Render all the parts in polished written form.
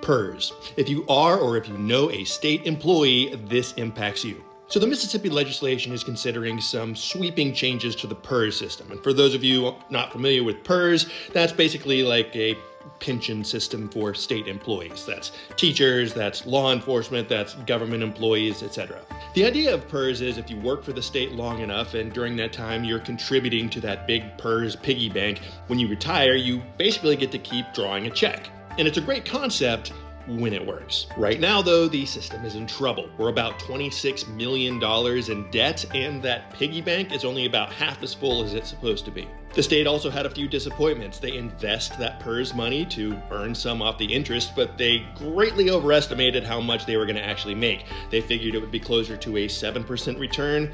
PERS. If you are or if you know a state employee, this impacts you. So the Mississippi legislation is considering some sweeping changes to the PERS system. And for those of you not familiar with PERS, that's basically like a pension system for state employees. That's teachers, that's law enforcement, that's government employees, etc. The idea of PERS is if you work for the state long enough and during that time you're contributing to that big PERS piggy bank, when you retire, you basically get to keep drawing a check. And it's a great concept when it works. Right now, though, the system is in trouble. We're about $26 million in debt, and that piggy bank is only about half as full as it's supposed to be. The state also had a few disappointments. They invest that PERS money to earn some off the interest, but they greatly overestimated how much they were going to actually make. They figured it would be closer to a 7% return.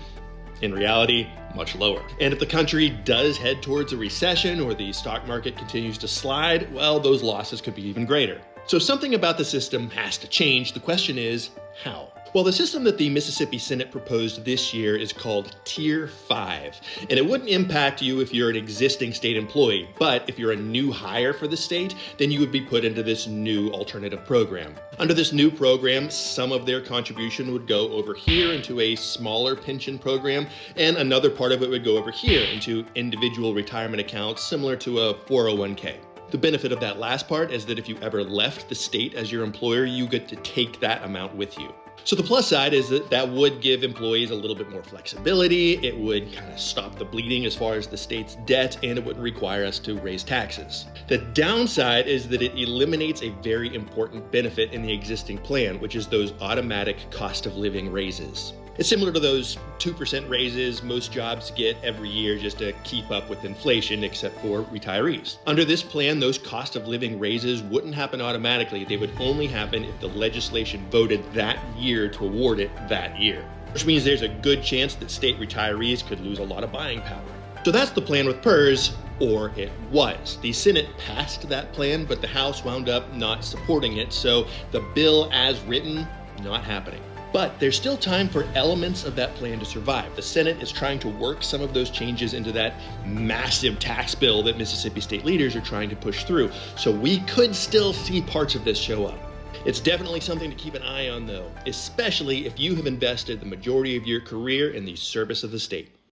In reality, much lower. And if the country does head towards a recession or the stock market continues to slide, well, those losses could be even greater. So something about the system has to change. The question is, how? Well, the system that the Mississippi Senate proposed this year is called Tier 5, and it wouldn't impact you if you're an existing state employee, but if you're a new hire for the state, then you would be put into this new alternative program. Under this new program, some of their contribution would go over here into a smaller pension program, and another part of it would go over here into individual retirement accounts similar to a 401k. The benefit of that last part is that if you ever left the state as your employer, you get to take that amount with you. So the plus side is that that would give employees a little bit more flexibility. It would kind of stop the bleeding as far as the state's debt, and it wouldn't require us to raise taxes. The downside is that it eliminates a very important benefit in the existing plan, which is those automatic cost of living raises. It's similar to those 2% raises most jobs get every year just to keep up with inflation, except for retirees. Under this plan, those cost of living raises wouldn't happen automatically. They would only happen if the legislation voted that year to award it that year, which means there's a good chance that state retirees could lose a lot of buying power. So that's the plan with PERS, or it was. The Senate passed that plan, but the House wound up not supporting it, so the bill as written, not happening. But there's still time for elements of that plan to survive. The Senate is trying to work some of those changes into that massive tax bill that Mississippi state leaders are trying to push through. So we could still see parts of this show up. It's definitely something to keep an eye on, though, especially if you have invested the majority of your career in the service of the state.